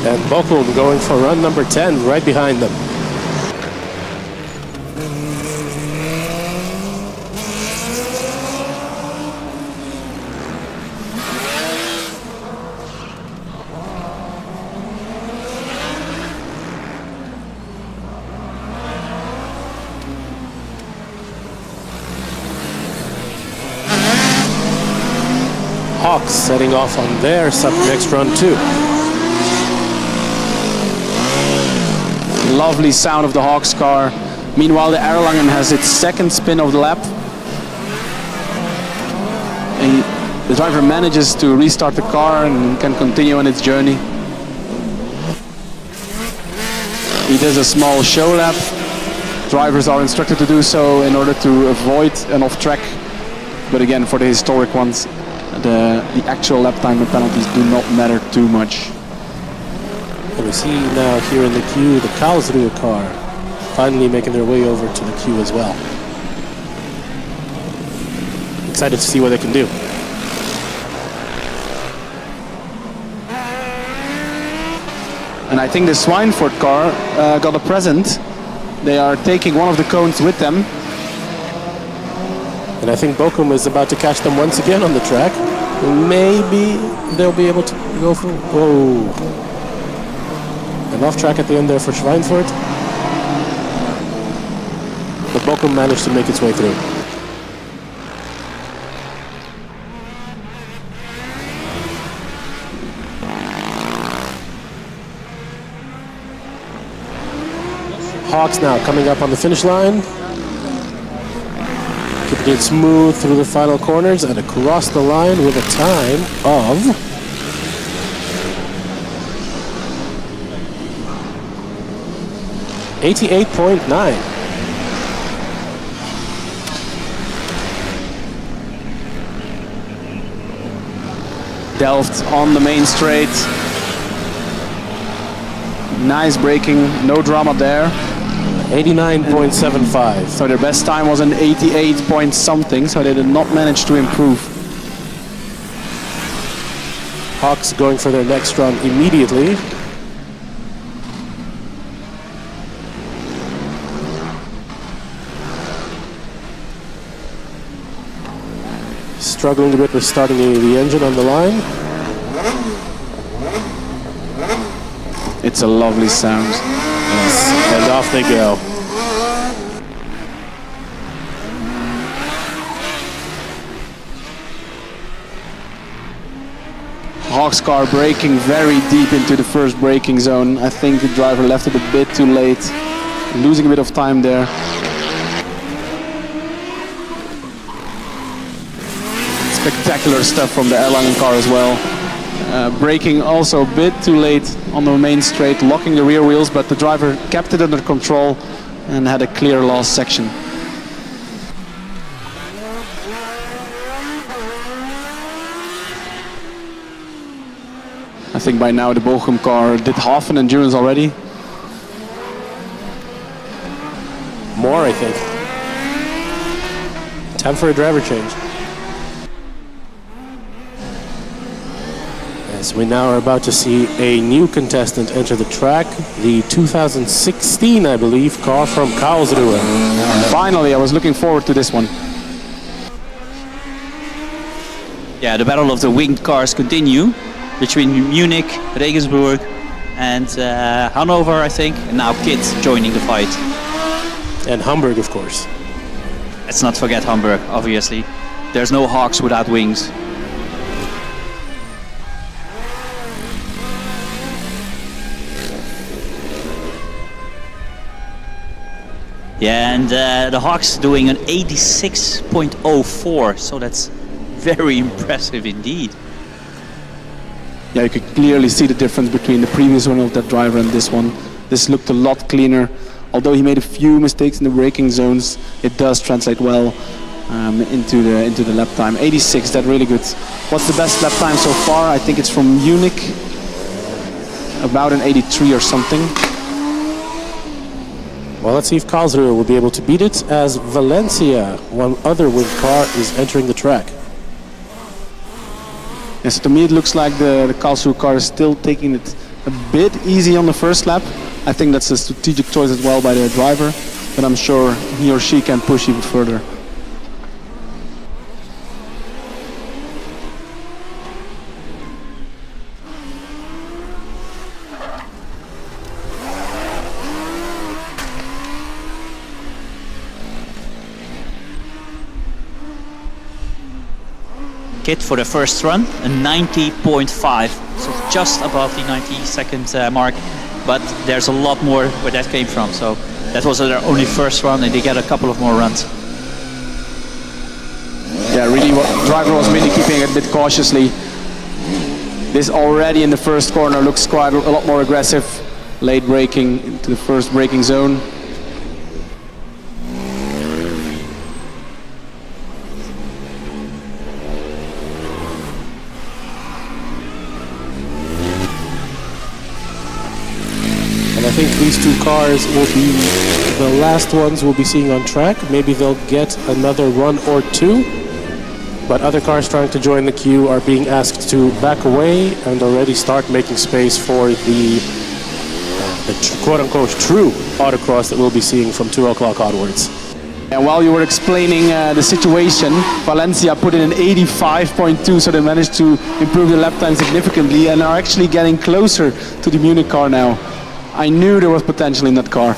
And Bochum going for run number 10 right behind them. Hawks setting off on their next run too. Lovely sound of the Hawks car. Meanwhile, the Erlangen has its second spin of the lap. And the driver manages to restart the car and can continue on its journey. He does a small show lap. Drivers are instructed to do so in order to avoid an off-track. But again, for the historic ones, the actual lap time and penalties do not matter too much. And we see now here in the queue the Karlsruhe car finally making their way over to the queue as well. Excited to see what they can do. And I think the Schweinfurt car got a present. They are taking one of the cones with them. And I think Bochum is about to catch them once again on the track. Maybe they'll be able to go for... Whoa. An off track at the end there for Schweinfurt. But Bochum managed to make its way through. Hawks now coming up on the finish line. Keeping it smooth through the final corners and across the line with a time of 88.9. Delft on the main straight. Nice braking, no drama there. 89.75. So their best time was an 88 point something, so they did not manage to improve. Hawks going for their next run immediately. Struggling a bit with starting the engine on the line. It's a lovely sound. Yes. And off they go. Hawks car braking very deep into the first braking zone. I think the driver left it a bit too late, losing a bit of time there. Spectacular stuff from the Erlangen car as well. Braking also a bit too late on the main straight, locking the rear wheels, but the driver kept it under control and had a clear last section. I think by now the Bochum car did half an endurance already. More, I think. Time for a driver change. Yes, we now are about to see a new contestant enter the track. The 2016, I believe, car from Karlsruhe. Finally, I was looking forward to this one. Yeah, the battle of the winged cars continue between Munich, Regensburg, and Hannover, I think, and now Kit joining the fight. And Hamburg, of course. Let's not forget Hamburg, obviously. There's no hawks without wings. Yeah, and the Hawks doing an 86.04, so that's very impressive indeed. Yeah, you could clearly see the difference between the previous one of that driver and this one. This looked a lot cleaner. Although he made a few mistakes in the braking zones, it does translate well into the lap time. 86, that's really good. What's the best lap time so far? I think it's from Munich, about an 83 or something. Well, let's see if Karlsruhe will be able to beat it, as Valéncia, one other winged car, is entering the track. Yes, to me it looks like the Karlsruhe car is still taking it a bit easy on the first lap. I think that's a strategic choice as well by the driver, but I'm sure he or she can push even further. Kit for the first run, a 90.5, so just above the 90-second mark, but there's a lot more where that came from, so that was their only first run and they get a couple of more runs. Yeah, really, what the driver was really keeping it a bit cautiously. This already in the first corner looks quite a lot more aggressive, late braking into the first braking zone. I think these two cars will be the last ones we'll be seeing on track. Maybe they'll get another run or two, but other cars trying to join the queue are being asked to back away and already start making space for the quote-unquote true autocross that we'll be seeing from 2 o'clock onwards. And while you were explaining the situation, Valéncia put in an 85.2, so they managed to improve the lap time significantly and are actually getting closer to the Munich car now. I knew there was potential in that car.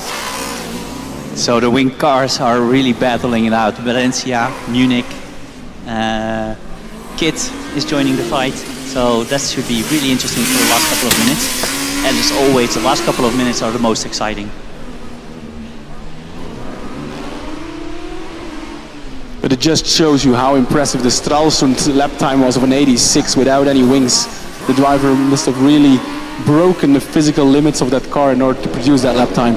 So the winged cars are really battling it out. Valéncia, Munich, Kit is joining the fight. So that should be really interesting for the last couple of minutes. And as always, the last couple of minutes are the most exciting. But it just shows you how impressive the Stralsund lap time was of an 86 without any wings. The driver must have really broken the physical limits of that car in order to produce that lap time.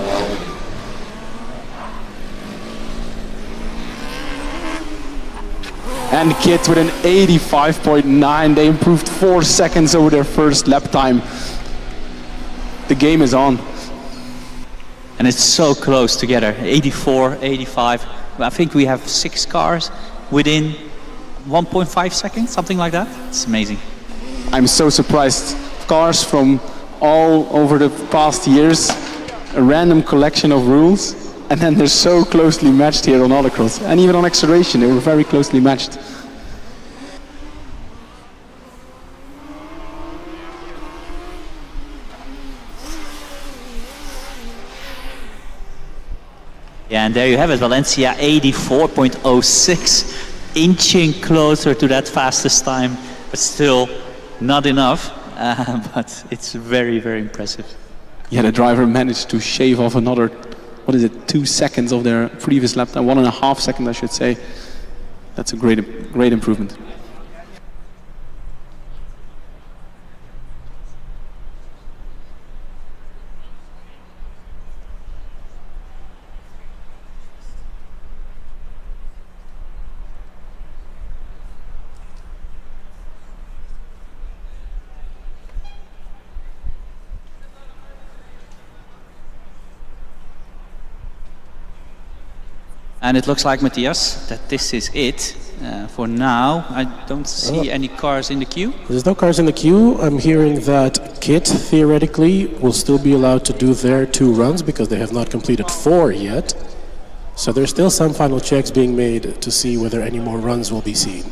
And Kit with an 85.9, they improved 4 seconds over their first lap time. The game is on. And it's so close together, 84, 85. I think we have 6 cars within 1.5 seconds, something like that. It's amazing. I'm so surprised. Cars from all over the past years, a random collection of rules, and then they're so closely matched here on Autocross. And even on acceleration, they were very closely matched. Yeah, and there you have it, Valéncia 84.06, inching closer to that fastest time, but still not enough. But it's very, very impressive. Yeah, the driver managed to shave off another, 2 seconds of their previous lap time, 1.5 seconds, I should say. That's a great improvement. And it looks like, Matthias, that this is it. For now, I don't see any cars in the queue. There's no cars in the queue. I'm hearing that KIT, theoretically, will still be allowed to do their 2 runs because they have not completed 4 yet. So there's still some final checks being made to see whether any more runs will be seen.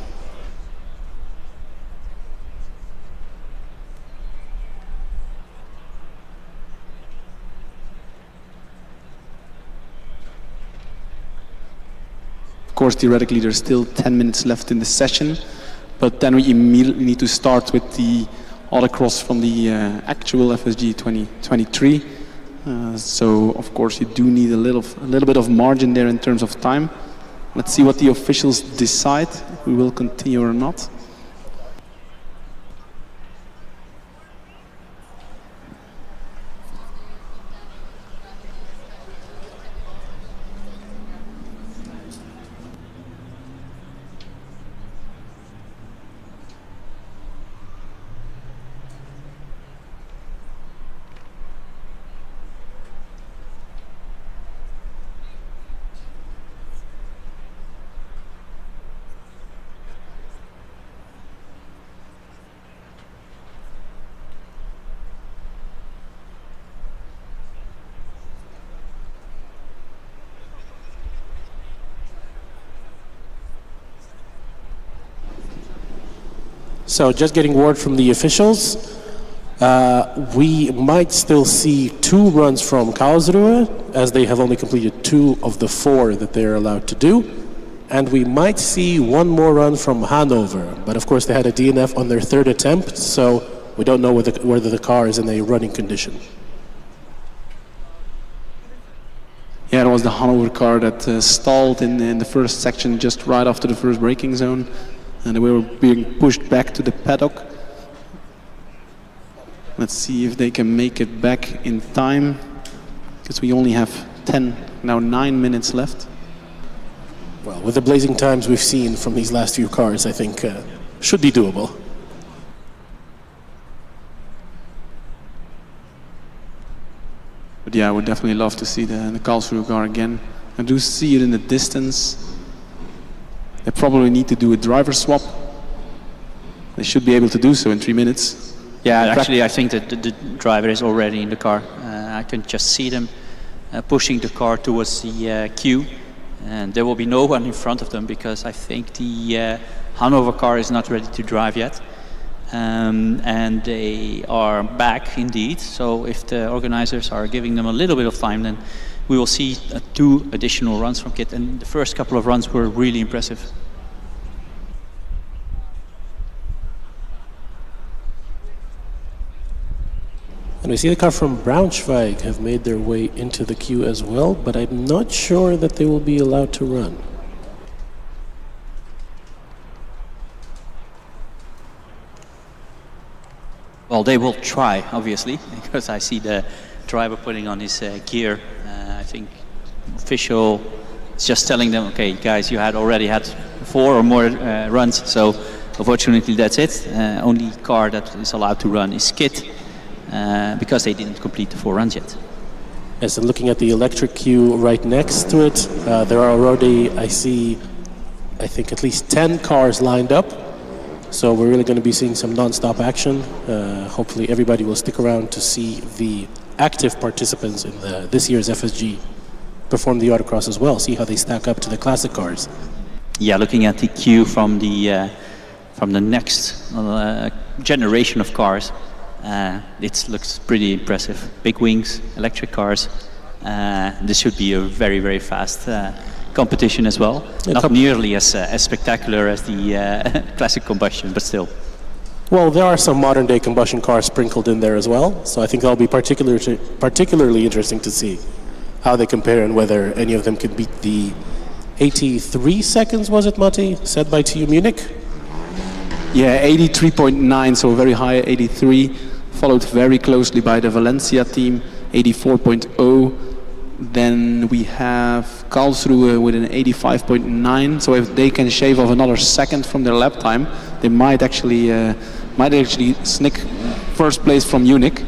Of course, theoretically, there's still 10 minutes left in the session, but then we immediately need to start with the autocross from the actual FSG 2023. So, of course, you do need a little bit of margin there in terms of time. Let's see what the officials decide, if we will continue or not. So just getting word from the officials, we might still see 2 runs from Karlsruhe, as they have only completed 2 of the 4 that they're allowed to do. And we might see 1 more run from Hanover. But of course they had a DNF on their 3rd attempt, so we don't know whether the car is in a running condition. Yeah, it was the Hanover car that stalled in the first section just right after the first braking zone. And we were being pushed back to the paddock. Let's see if they can make it back in time, because we only have 9 minutes left. Well, with the blazing times we've seen from these last few cars, I think should be doable. But yeah, I would definitely love to see the Karlsruhe car again. I do see it in the distance. They probably need to do a driver swap. They should be able to do so in 3 minutes. Yeah, actually I think that the driver is already in the car. I can just see them pushing the car towards the queue. And there will be no one in front of them because I think the Hanover car is not ready to drive yet. And they are back indeed. So if the organizers are giving them a little bit of time, then we will see 2 additional runs from KIT, and the first couple of runs were really impressive. And we see the car from Braunschweig have made their way into the queue as well, but I'm not sure that they will be allowed to run. Well, they will try, obviously, because I see the driver putting on his gear. I think official is just telling them, okay, guys, you had already had 4 or more runs, so unfortunately that's it. Only car that is allowed to run is KIT, because they didn't complete the 4 runs yet. Yes, and looking at the electric queue right next to it, there are already, I think at least 10 cars lined up. So we're really going to be seeing some non-stop action. Hopefully everybody will stick around to see the active participants in this year's FSG perform the autocross as well, see how they stack up to the classic cars. Yeah, looking at the queue from the next generation of cars, it looks pretty impressive. Big wings, electric cars. This should be a very, very fast competition as well. Not nearly as spectacular as the classic combustion, but still. Well, there are some modern day combustion cars sprinkled in there as well, so I think that'll be particularly interesting to see how they compare and whether any of them can beat the 83 seconds, was it, Matti, set by TU Munich? Yeah, 83.9, so very high 83, followed very closely by the Valéncia team, 84.0. Then we have Karlsruhe with an 85.9, so if they can shave off another second from their lap time, they might actually sneak first place from Munich.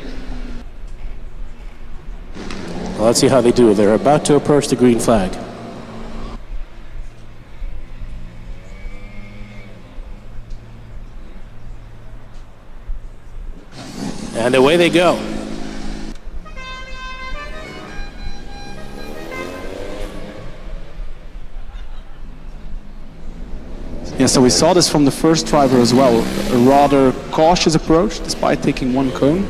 Well, let's see how they do. They're about to approach the green flag. And away they go. Yeah, so we saw this from the first driver as well. A rather cautious approach, despite taking one cone.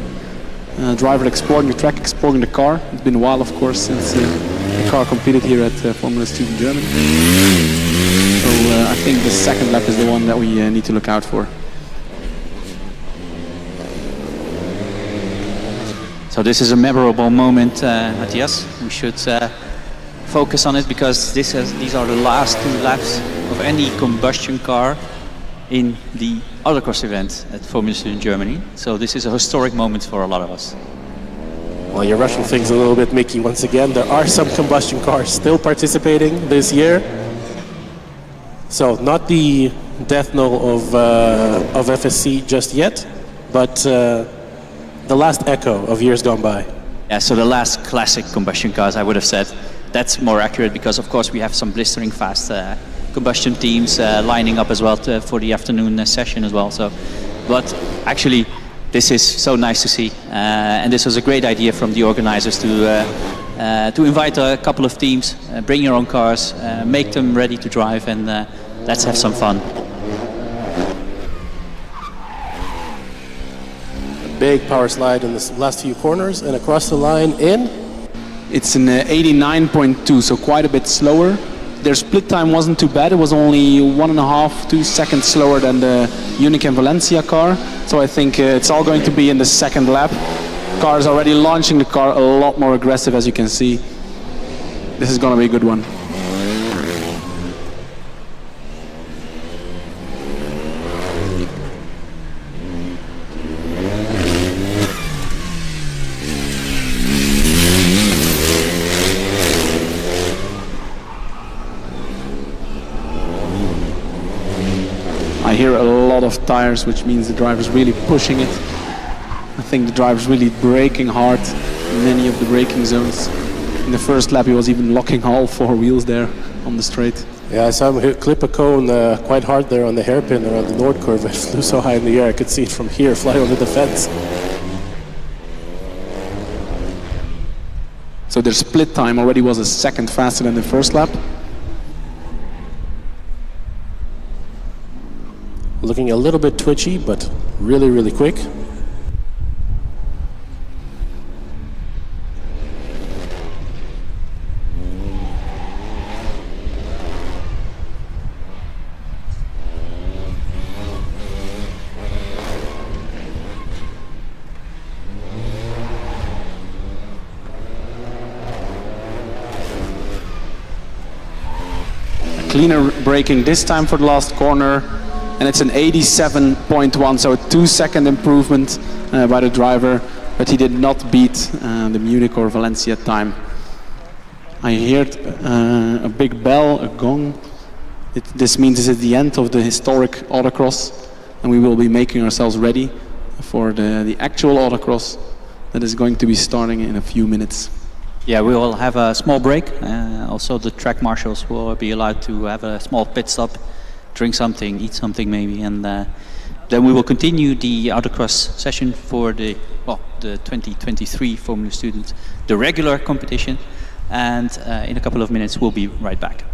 Driver exploring the track, exploring the car. It's been a while, of course, since the car competed here at Formula 2 in Germany. So I think the second lap is the one that we need to look out for. So this is a memorable moment, Matthias. We should focus on it because these are the last 2 laps of any combustion car in the Autocross event at Formula 2 in Germany. So this is a historic moment for a lot of us. Well, you're rushing things a little bit, Mickey. Once again, there are some combustion cars still participating this year. So not the death knell of FSC just yet, but the last echo of years gone by. Yeah, so the last classic combustion cars, I would have said. That's more accurate because, of course, we have some blistering fast combustion teams lining up as well for the afternoon session as well. So, but actually, this is so nice to see, and this was a great idea from the organizers to invite a couple of teams, bring your own cars, make them ready to drive, and let's have some fun. A big power slide in the last few corners and across the line in. It's an 89.2, so quite a bit slower. Their split time wasn't too bad. It was only 1.5, 2 seconds slower than the Munich and Valéncia car. So I think it's all going to be in the second lap. Car is already launching the car a lot more aggressive, as you can see. This is going to be a good one. I hear a lot of tires, which means the driver's really pushing it. I think the driver's really braking hard in many of the braking zones. In the first lap, he was even locking all 4 wheels there on the straight. Yeah, I saw him clip a cone quite hard there on the hairpin around the Nord curve. It flew so high in the air, I could see it from here, flying over the fence. So their split time already was a second faster than the first lap. Looking a little bit twitchy, but really, really quick. Cleaner braking this time for the last corner. And it's an 87.1, so a 2-second improvement by the driver, but he did not beat the Munich or Valéncia time. I heard a big bell, a gong. This means it's at the end of the historic Autocross, and we will be making ourselves ready for the actual Autocross that is going to be starting in a few minutes. Yeah, we will have a small break. Also, the track marshals will be allowed to have a small pit stop, drink something, eat something maybe, and then we will continue the Autocross session for the 2023 Formula students, the regular competition, and in a couple of minutes we'll be right back.